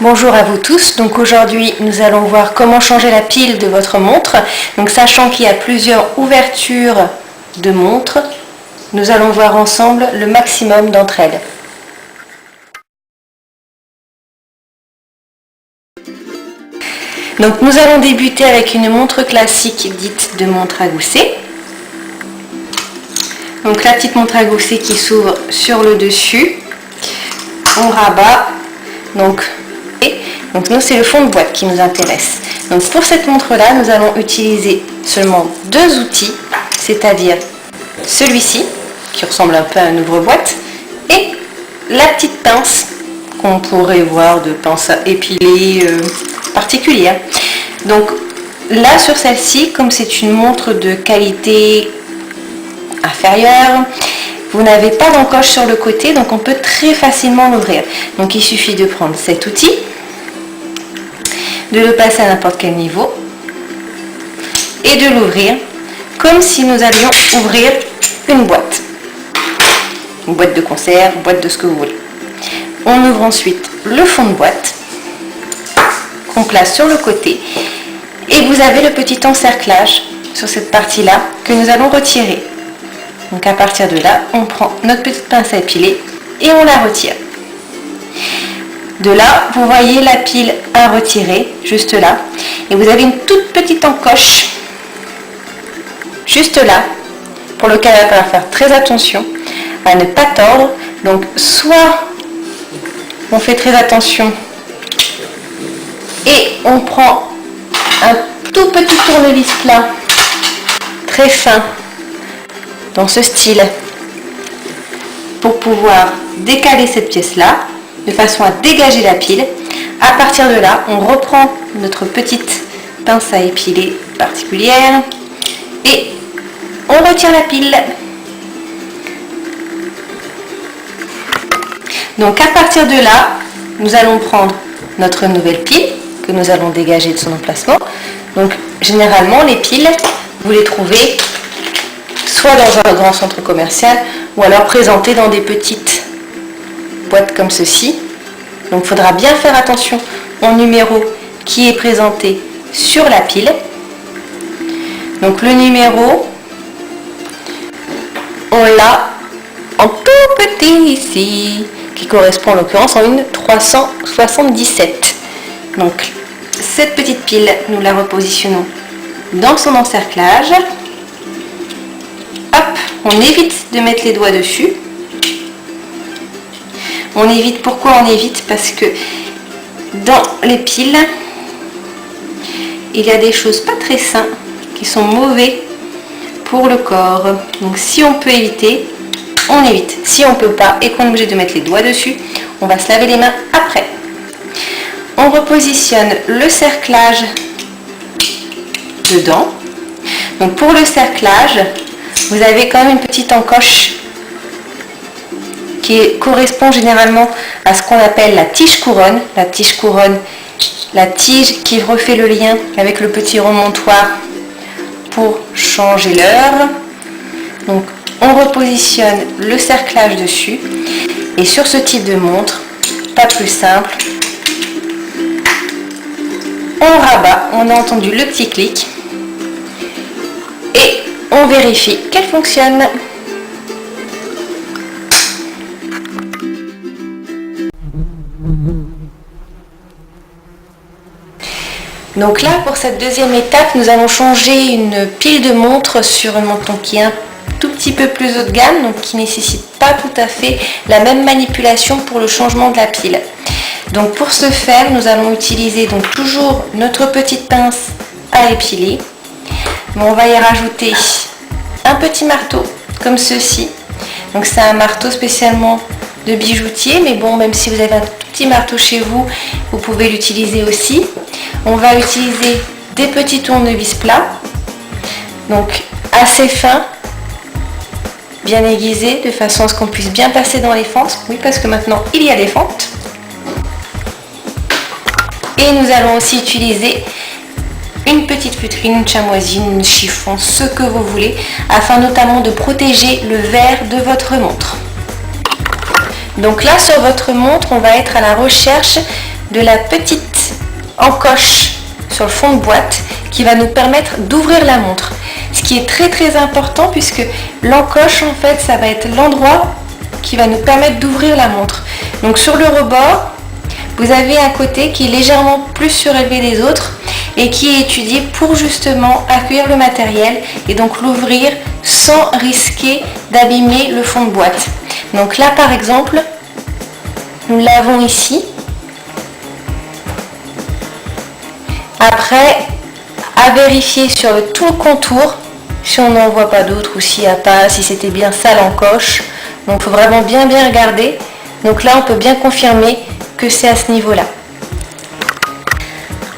Bonjour à vous tous, donc aujourd'hui nous allons voir comment changer la pile de votre montre. Donc sachant qu'il y a plusieurs ouvertures de montre, nous allons voir ensemble le maximum d'entre elles. Donc nous allons débuter avec une montre classique dite de montre à gousset. Donc la petite montre à gousset qui s'ouvre sur le dessus, on rabat, donc nous c'est le fond de boîte qui nous intéresse. Donc pour cette montre là nous allons utiliser seulement deux outils, c'est-à-dire celui-ci qui ressemble un peu à un ouvre-boîte et la petite pince qu'on pourrait voir de pince à épiler particulière. Donc là sur celle-ci, comme c'est une montre de qualité inférieure, vous n'avez pas d'encoche sur le côté, donc on peut très facilement l'ouvrir. Donc il suffit de prendre cet outil, de le passer à n'importe quel niveau et de l'ouvrir comme si nous allions ouvrir une boîte de conserve, boîte de ce que vous voulez. On ouvre ensuite le fond de boîte qu'on place sur le côté et vous avez le petit encerclage sur cette partie là que nous allons retirer. Donc à partir de là, on prend notre petite pince à épiler et on la retire. De là, vous voyez la pile à retirer, juste là. Et vous avez une toute petite encoche, juste là, pour lequel il va falloir faire très attention à ne pas tordre. Donc soit on fait très attention et on prend un tout petit tournevis plat, très fin, dans ce style, pour pouvoir décaler cette pièce-là, de façon à dégager la pile. À partir de là, on reprend notre petite pince à épiler particulière et on retire la pile. Donc à partir de là, nous allons prendre notre nouvelle pile que nous allons dégager de son emplacement. Donc généralement les piles, vous les trouvez soit dans un grand centre commercial ou alors présentées dans des petites boîtes comme ceci. Donc il faudra bien faire attention au numéro qui est présenté sur la pile. Donc le numéro, on l'a en tout petit ici, qui correspond en l'occurrence en une 377. Donc cette petite pile, nous la repositionnons dans son encerclage. Hop, on évite de mettre les doigts dessus. On évite, pourquoi on évite? Parce que dans les piles, il y a des choses pas très saines qui sont mauvais pour le corps. Donc si on peut éviter, on évite. Si on ne peut pas et qu'on est obligé de mettre les doigts dessus, on va se laver les mains après. On repositionne le cerclage dedans. Donc pour le cerclage, vous avez quand même une petite encoche qui correspond généralement à ce qu'on appelle la tige couronne. La tige couronne, la tige qui refait le lien avec le petit remontoir pour changer l'heure. Donc on repositionne le cerclage dessus et sur ce type de montre, pas plus simple, on rabat, on a entendu le petit clic et on vérifie qu'elle fonctionne. Donc là, pour cette deuxième étape, nous allons changer une pile de montre sur une montre qui est un tout petit peu plus haut de gamme, donc qui ne nécessite pas tout à fait la même manipulation pour le changement de la pile. Donc pour ce faire, nous allons utiliser donc toujours notre petite pince à épiler. Mais on va y rajouter un petit marteau comme ceci. Donc c'est un marteau spécialement de bijoutier, mais bon, même si vous avez un tout petit marteau chez vous, vous pouvez l'utiliser aussi. On va utiliser des petits tournevis plats, donc assez fins, bien aiguisés, de façon à ce qu'on puisse bien passer dans les fentes. Oui, parce que maintenant il y a des fentes. Et nous allons aussi utiliser une petite feutrine, une chamoisine, une chiffon, ce que vous voulez, afin notamment de protéger le verre de votre montre. Donc là, sur votre montre, on va être à la recherche de la petite encoche sur le fond de boîte qui va nous permettre d'ouvrir la montre. Ce qui est très très important puisque l'encoche en fait ça va être l'endroit qui va nous permettre d'ouvrir la montre. Donc sur le rebord, vous avez un côté qui est légèrement plus surélevé des autres et qui est étudié pour justement accueillir le matériel et donc l'ouvrir sans risquer d'abîmer le fond de boîte. Donc là par exemple, nous l'avons ici. Après, à vérifier sur tout le contour, si on n'en voit pas d'autres ou s'il n'y a pas, si c'était bien ça l'encoche. Donc il faut vraiment bien regarder. Donc là on peut bien confirmer que c'est à ce niveau-là.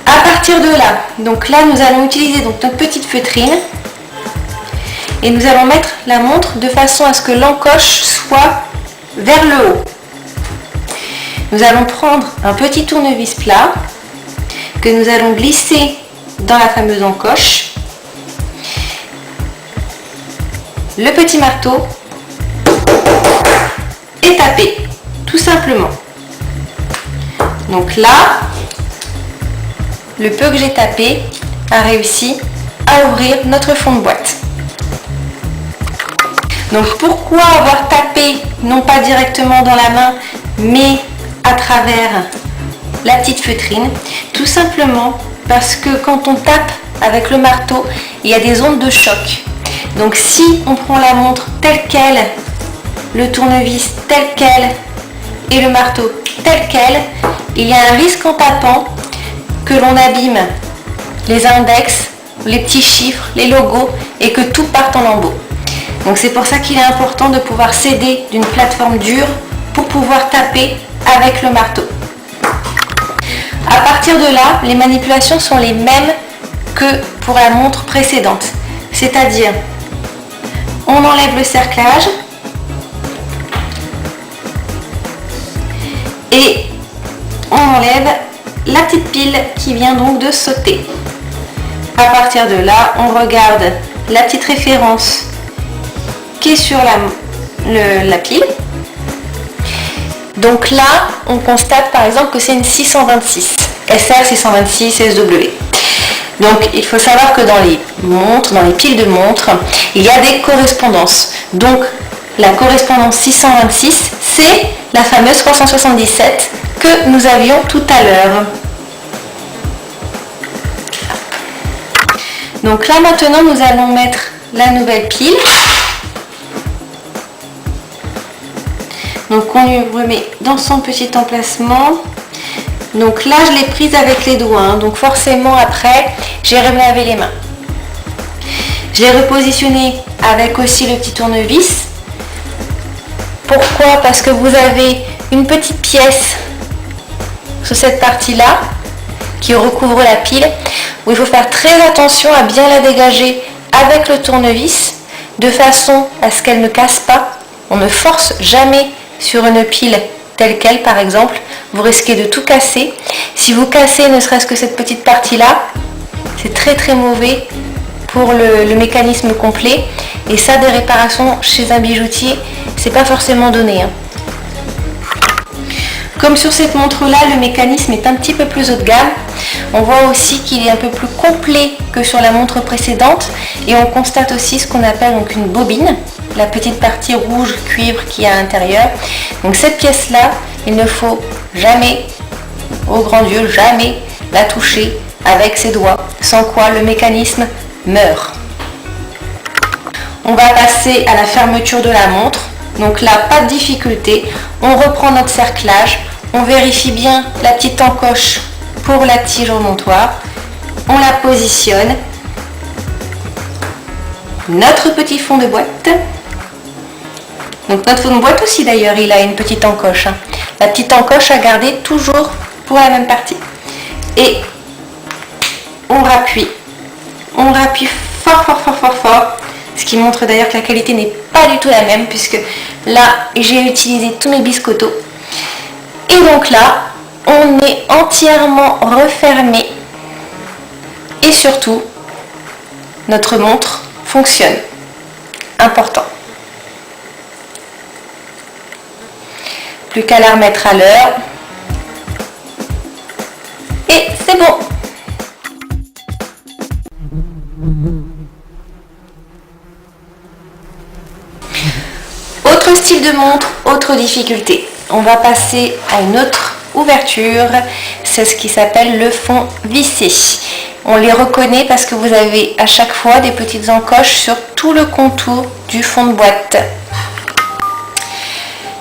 À partir de là, donc là nous allons utiliser donc notre petite feutrine et nous allons mettre la montre de façon à ce que l'encoche soit vers le haut. Nous allons prendre un petit tournevis plat que nous allons glisser dans la fameuse encoche, le petit marteau et taper, tout simplement. Donc là, le peu que j'ai tapé a réussi à ouvrir notre fond de boîte. Donc pourquoi avoir tapé, non pas directement dans la main, mais à travers la petite feutrine? Tout simplement parce que quand on tape avec le marteau, il y a des ondes de choc. Donc si on prend la montre telle qu'elle, le tournevis tel quel et le marteau tel quel, il y a un risque en tapant que l'on abîme les index, les petits chiffres, les logos et que tout parte en lambeaux. Donc c'est pour ça qu'il est important de pouvoir s'aider d'une plateforme dure pour pouvoir taper avec le marteau. À partir de là, les manipulations sont les mêmes que pour la montre précédente. C'est-à-dire, on enlève le cerclage et on enlève la petite pile qui vient donc de sauter. À partir de là, on regarde la petite référence qui est sur la pile. Donc là, on constate par exemple que c'est une 626, SR 626 SW. Donc il faut savoir que dans les montres, dans les piles de montres, il y a des correspondances. Donc la correspondance 626, c'est la fameuse 377 que nous avions tout à l'heure. Donc là maintenant, nous allons mettre la nouvelle pile. Donc on lui remet dans son petit emplacement. Donc là je l'ai prise avec les doigts, hein. Donc forcément après j'ai relavé les mains. Je l'ai repositionné avec aussi le petit tournevis. Pourquoi? Parce que vous avez une petite pièce sur cette partie-là qui recouvre la pile, où il faut faire très attention à bien la dégager avec le tournevis, de façon à ce qu'elle ne casse pas. On ne force jamais sur une pile telle qu'elle par exemple, vous risquez de tout casser. Si vous cassez ne serait-ce que cette petite partie-là, c'est très très mauvais pour le mécanisme complet. Et ça, des réparations chez un bijoutier, c'est pas forcément donné, hein. Comme sur cette montre-là, le mécanisme est un petit peu plus haut de gamme. On voit aussi qu'il est un peu plus complet que sur la montre précédente. Et on constate aussi ce qu'on appelle donc une bobine, la petite partie rouge cuivre qui est à l'intérieur. Donc cette pièce-là, il ne faut jamais, au grand Dieu, jamais la toucher avec ses doigts, sans quoi le mécanisme meurt. On va passer à la fermeture de la montre. Donc là, pas de difficulté. On reprend notre cerclage. On vérifie bien la petite encoche pour la tige remontoir. On la positionne. Notre petit fond de boîte. Donc notre fond de boîte aussi d'ailleurs, il a une petite encoche, hein. La petite encoche à garder toujours pour la même partie. Et on rappuie. On rappuie fort, fort, fort, fort, fort. Ce qui montre d'ailleurs que la qualité n'est pas du tout la même, puisque là, j'ai utilisé tous mes biscottos. Et donc là, on est entièrement refermé. Et surtout, notre montre fonctionne. Important. Plus qu'à la remettre à l'heure. Et c'est bon. Autre style de montre, autre difficulté. On va passer à une autre ouverture, c'est ce qui s'appelle le fond vissé. On les reconnaît parce que vous avez à chaque fois des petites encoches sur tout le contour du fond de boîte.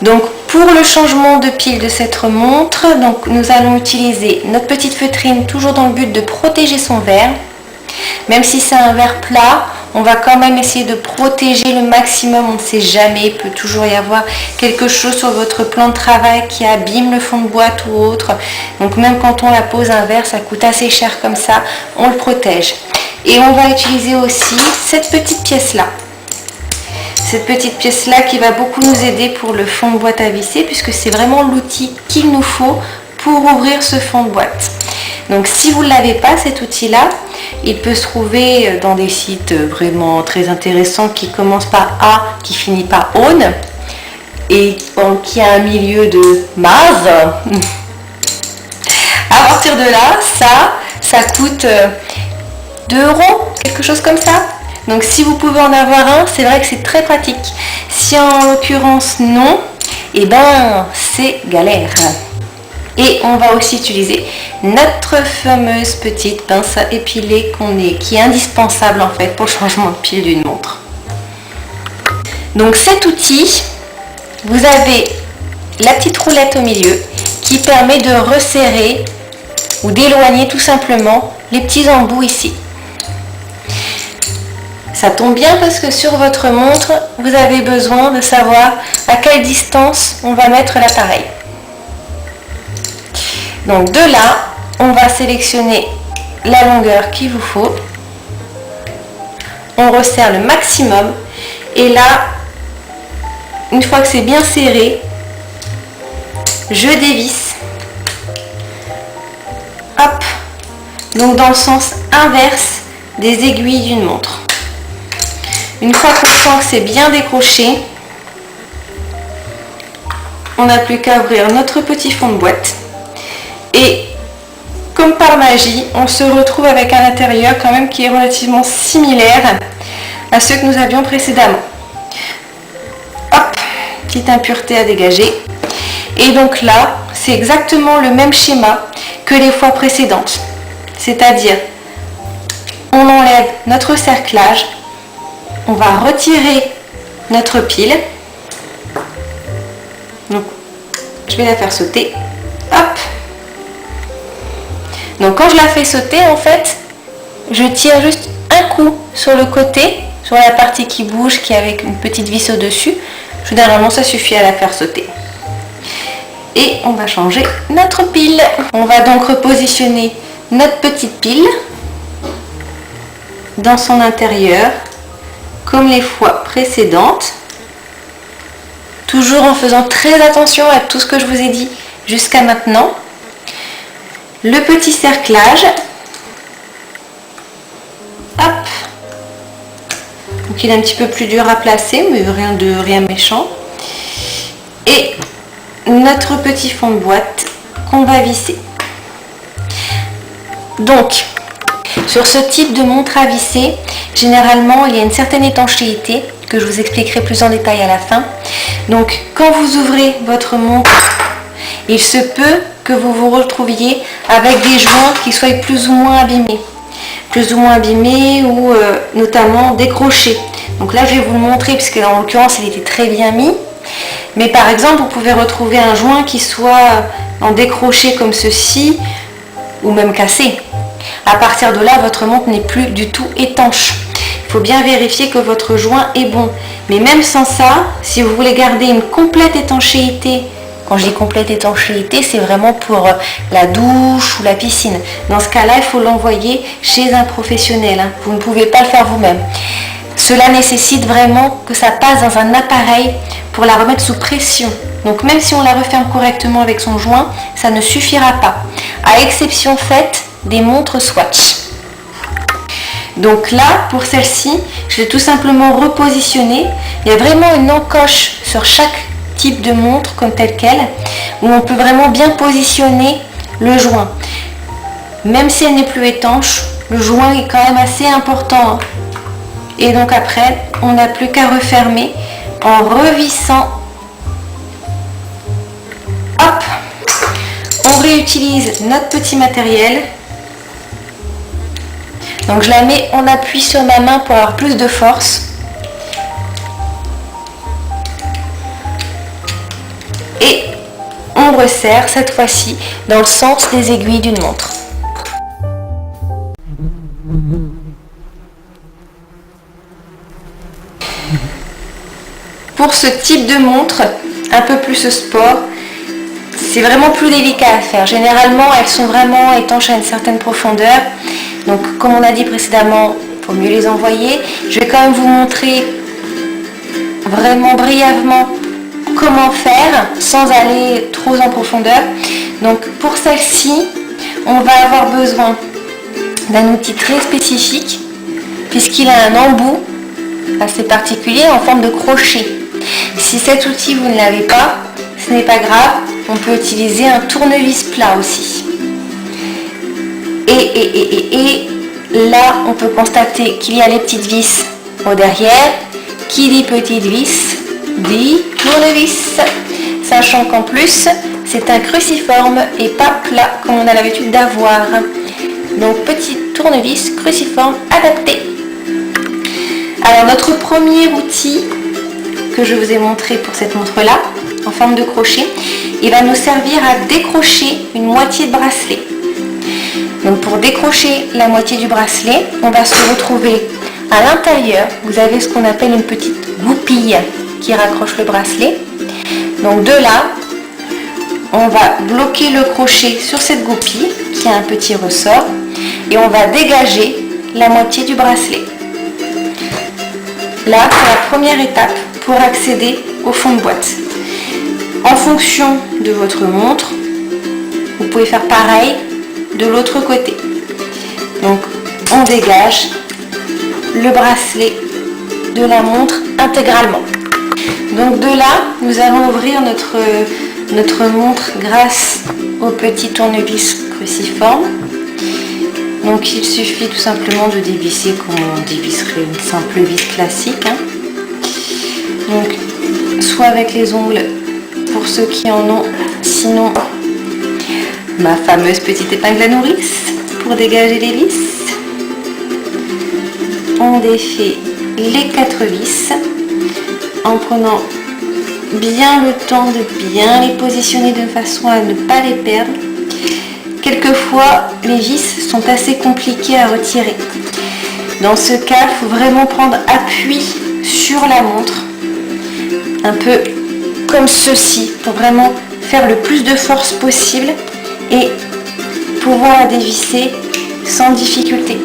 Donc pour le changement de pile de cette montre, donc nous allons utiliser notre petite feutrine toujours dans le but de protéger son verre. Même si c'est un verre plat, on va quand même essayer de protéger le maximum, on ne sait jamais, il peut toujours y avoir quelque chose sur votre plan de travail qui abîme le fond de boîte ou autre. Donc même quand on la pose un verre, ça coûte assez cher comme ça, on le protège. Et on va utiliser aussi cette petite pièce-là. Cette petite pièce-là qui va beaucoup nous aider pour le fond de boîte à visser, puisque c'est vraiment l'outil qu'il nous faut pour ouvrir ce fond de boîte. Donc si vous ne l'avez pas, cet outil-là, il peut se trouver dans des sites vraiment très intéressants qui commencent par A, qui finit par ON, et qui a un milieu de Maz. À partir de là, ça coûte 2 €, quelque chose comme ça. Donc si vous pouvez en avoir un, c'est vrai que c'est très pratique. Si en l'occurrence non, et ben c'est galère. Et on va aussi utiliser notre fameuse petite pince à épiler qui est indispensable en fait pour le changement de pile d'une montre. Donc cet outil, vous avez la petite roulette au milieu qui permet de resserrer ou d'éloigner tout simplement les petits embouts ici. Ça tombe bien parce que sur votre montre, vous avez besoin de savoir à quelle distance on va mettre l'appareil. Donc de là, on va sélectionner la longueur qu'il vous faut. On resserre le maximum. Et là, une fois que c'est bien serré, je dévisse. Hop. Donc dans le sens inverse des aiguilles d'une montre. Une fois qu'on sent que c'est bien décroché, on n'a plus qu'à ouvrir notre petit fond de boîte. Et comme par magie, on se retrouve avec un intérieur quand même qui est relativement similaire à ceux que nous avions précédemment. Hop, petite impureté à dégager. Et donc là, c'est exactement le même schéma que les fois précédentes. C'est-à-dire, on enlève notre cerclage, on va retirer notre pile. Donc, je vais la faire sauter. Hop. Donc quand je la fais sauter, en fait, je tire juste un coup sur le côté, sur la partie qui bouge, qui est avec une petite vis au-dessus. Généralement, ça suffit à la faire sauter. Et on va changer notre pile. On va donc repositionner notre petite pile dans son intérieur, comme les fois précédentes. Toujours en faisant très attention à tout ce que je vous ai dit jusqu'à maintenant. Le petit cerclage, hop, donc il est un petit peu plus dur à placer, mais rien méchant, et notre petit fond de boîte qu'on va visser. Donc, sur ce type de montre à visser, généralement il y a une certaine étanchéité que je vous expliquerai plus en détail à la fin. Donc, quand vous ouvrez votre montre, il se peut que vous vous retrouviez avec des joints qui soient plus ou moins abîmés. Ou notamment décrochés. Donc là, je vais vous le montrer puisque en l'occurrence, il était très bien mis. Mais par exemple, vous pouvez retrouver un joint qui soit en décroché comme ceci ou même cassé. À partir de là, votre montre n'est plus du tout étanche. Il faut bien vérifier que votre joint est bon. Mais même sans ça, si vous voulez garder une complète étanchéité, quand je dis complète étanchéité, c'est vraiment pour la douche ou la piscine. Dans ce cas-là, il faut l'envoyer chez un professionnel. Vous ne pouvez pas le faire vous-même. Cela nécessite vraiment que ça passe dans un appareil pour la remettre sous pression. Donc même si on la referme correctement avec son joint, ça ne suffira pas. À exception faite des montres Swatch. Donc là, pour celle-ci, je l'ai tout simplement repositionné. Il y a vraiment une encoche sur chaque type de montre comme telle quelle, où on peut vraiment bien positionner le joint. même si elle n'est plus étanche, le joint est quand même assez important. Et donc après, on n'a plus qu'à refermer en revissant. Hop! On réutilise notre petit matériel. Donc je la mets en appui sur ma main pour avoir plus de force. Et on resserre cette fois-ci dans le sens des aiguilles d'une montre. Pour ce type de montre, un peu plus sport, c'est vraiment plus délicat à faire. Généralement, elles sont vraiment étanches à une certaine profondeur. Donc, comme on a dit précédemment, il faut mieux les envoyer. Je vais quand même vous montrer vraiment brièvement comment faire sans aller trop en profondeur. Donc, pour celle-ci, on va avoir besoin d'un outil très spécifique puisqu'il a un embout assez particulier en forme de crochet. Si cet outil vous ne l'avez pas, ce n'est pas grave, on peut utiliser un tournevis plat aussi. Et là, on peut constater qu'il y a les petites vis au derrière. Qui dit petite vis dit tournevis, sachant qu'en plus, c'est un cruciforme et pas plat comme on a l'habitude d'avoir. Donc, petit tournevis cruciforme adapté. Alors, notre premier outil que je vous ai montré pour cette montre-là, en forme de crochet, il va nous servir à décrocher une moitié de bracelet. Donc pour décrocher la moitié du bracelet, on va se retrouver à l'intérieur. Vous avez ce qu'on appelle une petite goupille qui raccroche le bracelet. Donc de là, on va bloquer le crochet sur cette goupille qui a un petit ressort et on va dégager la moitié du bracelet. Là, c'est la première étape pour accéder au fond de boîte. En fonction de votre montre, vous pouvez faire pareil de l'autre côté. Donc, on dégage le bracelet de la montre intégralement. Donc de là, nous allons ouvrir notre montre grâce au petit tournevis cruciforme. Donc il suffit tout simplement de dévisser comme on dévisserait une simple vis classique. Donc soit avec les ongles pour ceux qui en ont, sinon ma fameuse petite épingle à nourrice pour dégager les vis. On défait les 4 vis en prenant bien le temps de bien les positionner de façon à ne pas les perdre. Quelquefois, les vis sont assez compliquées à retirer. Dans ce cas, il faut vraiment prendre appui sur la montre, un peu comme ceci, pour vraiment faire le plus de force possible et pouvoir la dévisser sans difficulté.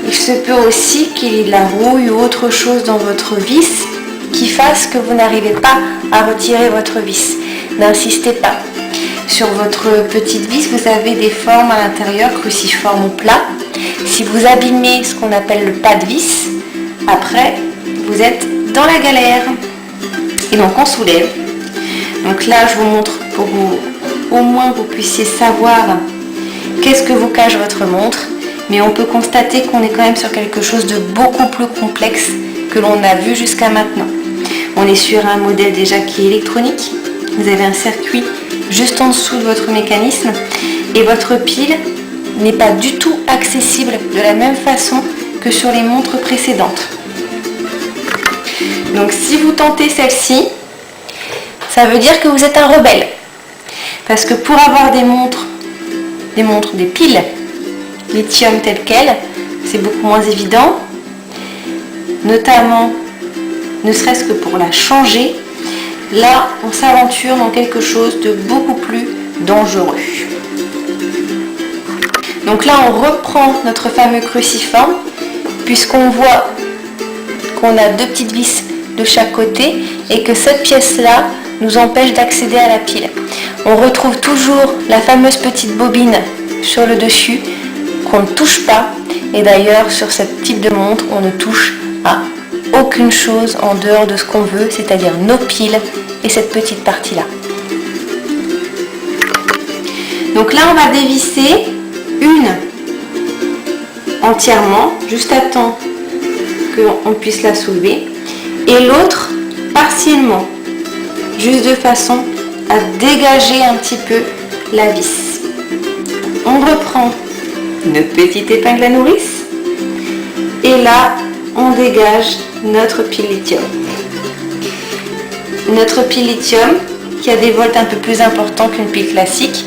Il se peut aussi qu'il y ait de la rouille ou autre chose dans votre vis qui fasse que vous n'arrivez pas à retirer votre vis. N'insistez pas. Sur votre petite vis, vous avez des formes à l'intérieur, cruciforme ou plat. Si vous abîmez ce qu'on appelle le pas de vis, après, vous êtes dans la galère. Et donc, on soulève. Donc là, je vous montre pour vous, au moins vous puissiez savoir qu'est-ce que vous cache votre montre. Mais on peut constater qu'on est quand même sur quelque chose de beaucoup plus complexe que l'on a vu jusqu'à maintenant. On est sur un modèle déjà qui est électronique. Vous avez un circuit juste en dessous de votre mécanisme et votre pile n'est pas du tout accessible de la même façon que sur les montres précédentes. Donc si vous tentez celle-ci, ça veut dire que vous êtes un rebelle. Parce que pour avoir des piles lithium telles quelles, c'est beaucoup moins évident, notamment ne serait-ce que pour la changer. Là, on s'aventure dans quelque chose de beaucoup plus dangereux. Donc là, on reprend notre fameux cruciforme, puisqu'on voit qu'on a 2 petites vis de chaque côté et que cette pièce-là nous empêche d'accéder à la pile. On retrouve toujours la fameuse petite bobine sur le dessus qu'on ne touche pas. Et d'ailleurs, sur ce type de montre, on ne touche à aucune chose en dehors de ce qu'on veut, c'est-à-dire nos piles et cette petite partie-là. Donc là, on va dévisser une entièrement, juste à temps qu'on puisse la soulever, et l'autre partiellement, juste de façon à dégager un petit peu la vis. On reprend notre petite épingle à nourrice et là on dégage notre pile lithium. Notre pile lithium qui a des volts un peu plus importants qu'une pile classique.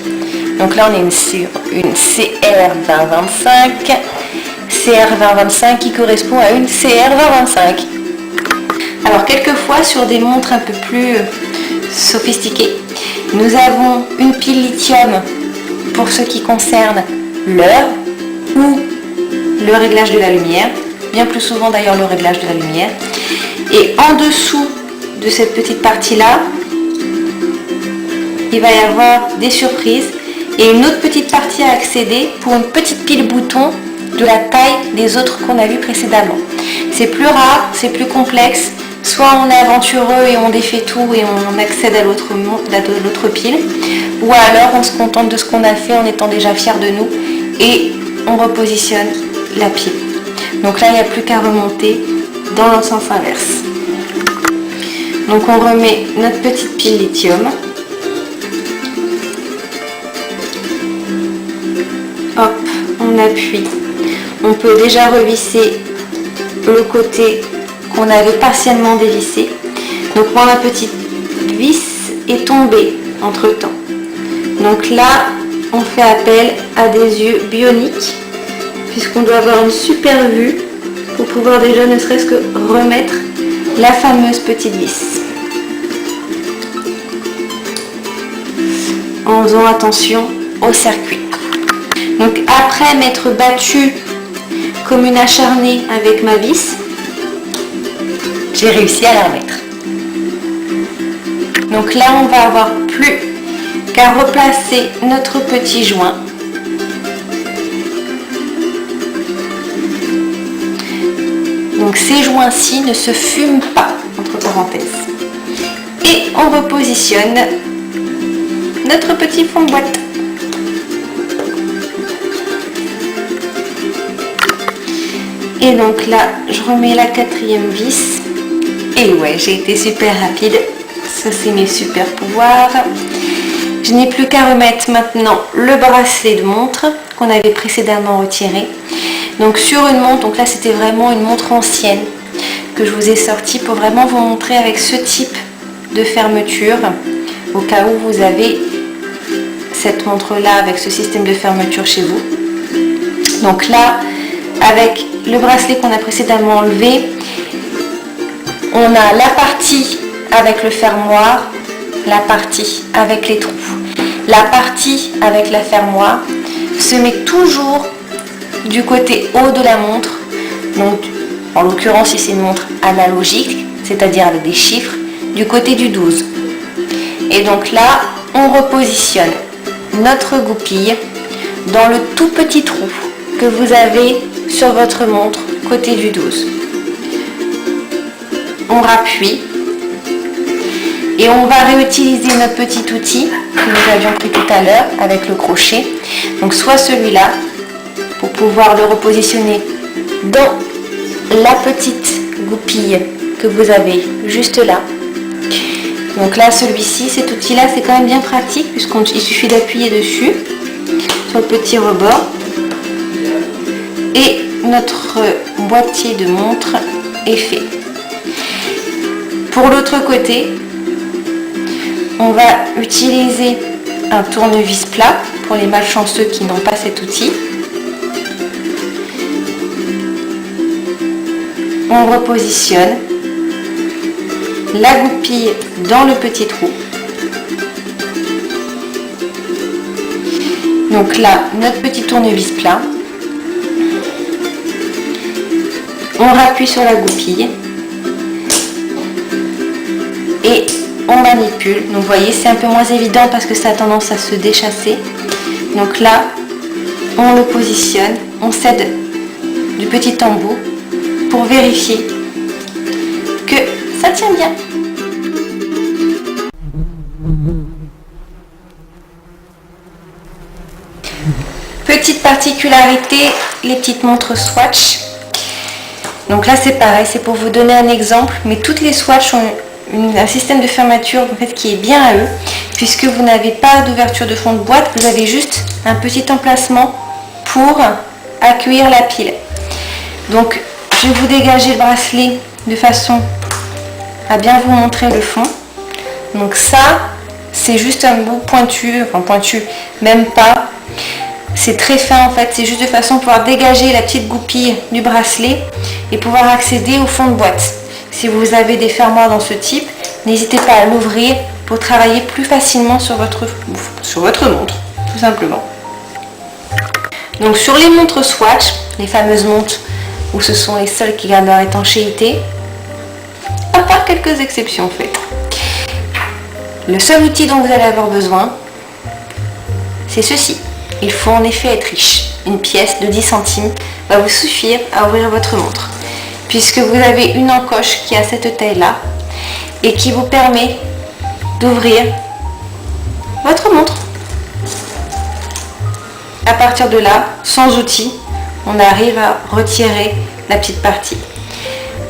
Donc là on est sur une CR2025. CR2025 qui correspond à une CR2025. Alors quelquefois sur des montres un peu plus sophistiquées, nous avons une pile lithium pour ce qui concerne l'heure ou le réglage de la lumière, bien plus souvent d'ailleurs le réglage de la lumière. Et en dessous de cette petite partie-là, il va y avoir des surprises et une autre petite partie à accéder pour une petite pile bouton de la taille des autres qu'on a vu précédemment. C'est plus rare, c'est plus complexe, soit on est aventureux et on défait tout et on accède à l'autre pile, ou alors on se contente de ce qu'on a fait en étant déjà fier de nous et on repositionne la pile. Donc là il n'y a plus qu'à remonter dans le sens inverse. Donc on remet notre petite pile lithium. Hop, on appuie. On peut déjà revisser le côté qu'on avait partiellement dévissé. Donc moi ma petite vis est tombée entre temps. Donc là on fait appel à des yeux bioniques puisqu'on doit avoir une super vue pour pouvoir déjà ne serait-ce que remettre la fameuse petite vis. En faisant attention au circuit. Donc après m'être battue comme une acharnée avec ma vis, j'ai réussi à la remettre. Donc là on va avoir plus qu'à replacer notre petit joint. Donc ces joints-ci ne se fument pas, entre parenthèses. Et on repositionne notre petit fond de boîte. Et donc là, je remets la quatrième vis. Et ouais, j'ai été super rapide. Ça, c'est mes super pouvoirs. Je n'ai plus qu'à remettre maintenant le bracelet de montre qu'on avait précédemment retiré. Donc sur une montre, donc là c'était vraiment une montre ancienne que je vous ai sortie pour vraiment vous montrer avec ce type de fermeture au cas où vous avez cette montre là avec ce système de fermeture chez vous. Donc là, avec le bracelet qu'on a précédemment enlevé, on a la partie avec le fermoir, la partie avec les trous. La partie avec la fermoir se met toujours du côté haut de la montre, donc en l'occurrence si c'est une montre analogique, c'est-à-dire avec des chiffres, du côté du 12. Et donc là, on repositionne notre goupille dans le tout petit trou que vous avez sur votre montre côté du 12. On rappuie et on va réutiliser notre petit outil que nous avions pris tout à l'heure avec le crochet. Donc soit celui-là pour pouvoir le repositionner dans la petite goupille que vous avez juste là. Donc là, celui-ci, cet outil-là, c'est quand même bien pratique puisqu'il suffit d'appuyer dessus sur le petit rebord et notre boîtier de montre est fait. Pour l'autre côté, on va utiliser un tournevis plat pour les malchanceux qui n'ont pas cet outil. On repositionne la goupille dans le petit trou. Donc là, notre petit tournevis plat. On rappuie sur la goupille et on manipule. Donc vous voyez, c'est un peu moins évident parce que ça a tendance à se déchasser. Donc là, on le positionne, on cède du petit embout pour vérifier que ça tient bien. petite particularité, les petites montres Swatch. Donc là c'est pareil, c'est pour vous donner un exemple, mais toutes les Swatch ont un système de fermeture en fait, qui est bien à eux, puisque vous n'avez pas d'ouverture de fond de boîte, vous avez juste un petit emplacement pour accueillir la pile. Donc je vais vous dégager le bracelet de façon à bien vous montrer le fond. Donc ça, c'est juste un bout pointu, enfin pointu, même pas. C'est très fin en fait, c'est juste de façon à pouvoir dégager la petite goupille du bracelet et pouvoir accéder au fond de boîte. Si vous avez des fermoirs dans ce type, n'hésitez pas à l'ouvrir pour travailler plus facilement sur votre montre, tout simplement. Donc sur les montres Swatch, les fameuses montres où ce sont les seules qui gardent leur étanchéité, à part quelques exceptions en fait. Le seul outil dont vous allez avoir besoin, c'est ceci. Il faut en effet être riche. Une pièce de 10 centimes va vous suffire à ouvrir votre montre, puisque vous avez une encoche qui a cette taille-là et qui vous permet d'ouvrir votre montre. À partir de là, sans outil, on arrive à retirer la petite partie.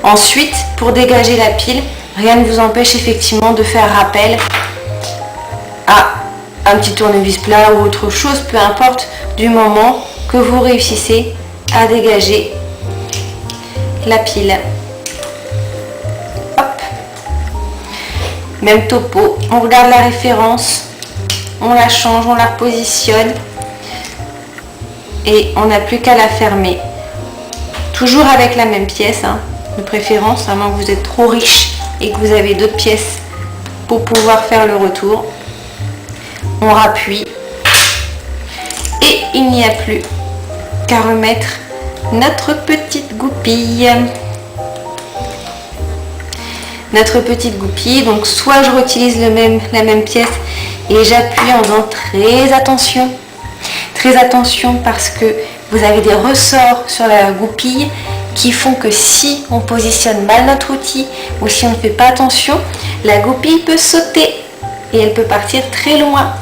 Ensuite, pour dégager la pile, rien ne vous empêche effectivement de faire rappel à un petit tournevis plat ou autre chose, peu importe, du moment que vous réussissez à dégager la pile. Hop. Même topo, on regarde la référence, on la change, on la repositionne et on n'a plus qu'à la fermer. Toujours avec la même pièce, hein, de préférence, à moins que vous êtes trop riche et que vous avez d'autres pièces pour pouvoir faire le retour. On rappuie et il n'y a plus qu'à remettre notre petite goupille. Notre petite goupille, donc soit je réutilise la même pièce et j'appuie en faisant très attention parce que vous avez des ressorts sur la goupille qui font que si on positionne mal notre outil ou si on ne fait pas attention, la goupille peut sauter et elle peut partir très loin.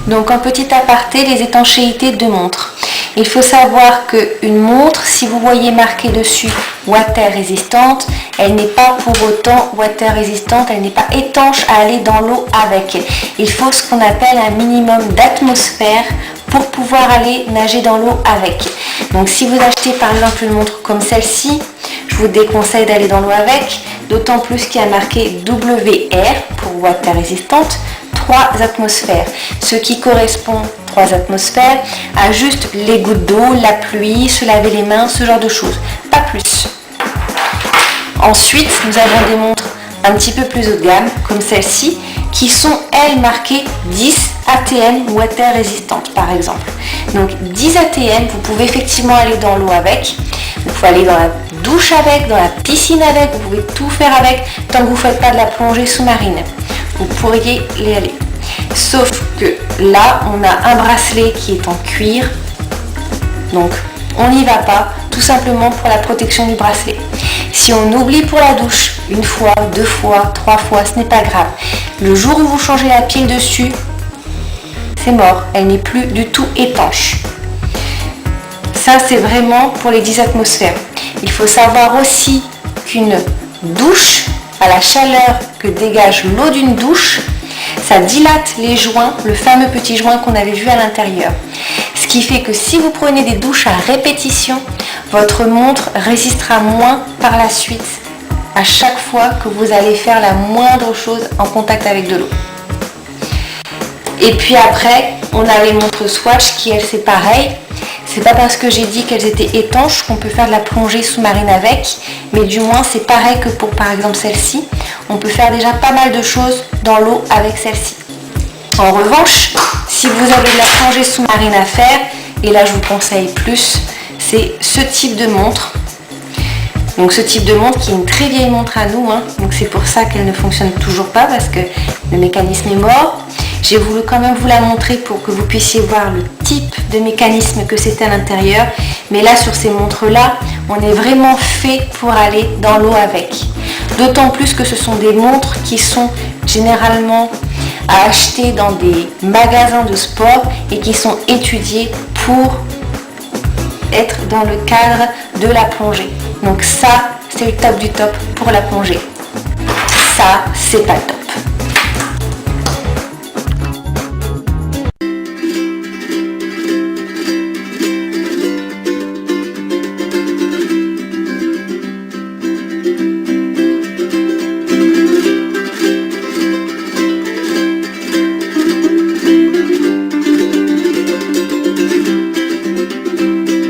Donc en petit aparté, les étanchéités de montres. Il faut savoir qu'une montre, si vous voyez marqué dessus water résistante, elle n'est pas pour autant water résistante, elle n'est pas étanche à aller dans l'eau avec. Il faut ce qu'on appelle un minimum d'atmosphère pour pouvoir aller nager dans l'eau avec. Donc si vous achetez par exemple une montre comme celle-ci, je vous déconseille d'aller dans l'eau avec, d'autant plus qu'il y a marqué WR pour water résistante, 3 atmosphères, ce qui correspond 3 atmosphères à juste les gouttes d'eau, la pluie, se laver les mains, ce genre de choses, pas plus. Ensuite, nous avons des montres un petit peu plus haut de gamme, comme celle-ci, qui sont elles marquées 10 ATM water résistantes par exemple. Donc 10 ATM, vous pouvez effectivement aller dans l'eau avec, vous pouvez aller dans la douche avec, dans la piscine avec, vous pouvez tout faire avec, tant que vous ne faites pas de la plongée sous-marine. Vous pourriez y aller. Sauf que là, on a un bracelet qui est en cuir. Donc, on n'y va pas, tout simplement pour la protection du bracelet. Si on oublie pour la douche, 1 fois, 2 fois, 3 fois, ce n'est pas grave. Le jour où vous changez la pile dessus, c'est mort. Elle n'est plus du tout étanche. Ça, c'est vraiment pour les 10 atmosphères. Il faut savoir aussi qu'une douche, à la chaleur que dégage l'eau d'une douche, ça dilate les joints, le fameux petit joint qu'on avait vu à l'intérieur. Ce qui fait que si vous prenez des douches à répétition, votre montre résistera moins par la suite à chaque fois que vous allez faire la moindre chose en contact avec de l'eau. Et puis après, on a les montres Swatch qui, elles, c'est pareil. C'est pas parce que j'ai dit qu'elles étaient étanches qu'on peut faire de la plongée sous-marine avec, mais du moins c'est pareil que pour par exemple celle-ci. On peut faire déjà pas mal de choses dans l'eau avec celle-ci. En revanche, si vous avez de la plongée sous-marine à faire, et là je vous conseille plus, c'est ce type de montre. Donc ce type de montre qui est une très vieille montre à nous, hein. Donc c'est pour ça qu'elle ne fonctionne toujours pas parce que le mécanisme est mort. J'ai voulu quand même vous la montrer pour que vous puissiez voir le type de mécanisme que c'était à l'intérieur. Mais là, sur ces montres-là, on est vraiment fait pour aller dans l'eau avec. D'autant plus que ce sont des montres qui sont généralement à acheter dans des magasins de sport et qui sont étudiés pour être dans le cadre de la plongée. Donc ça, c'est le top du top pour la plongée. Ça, c'est pas le top.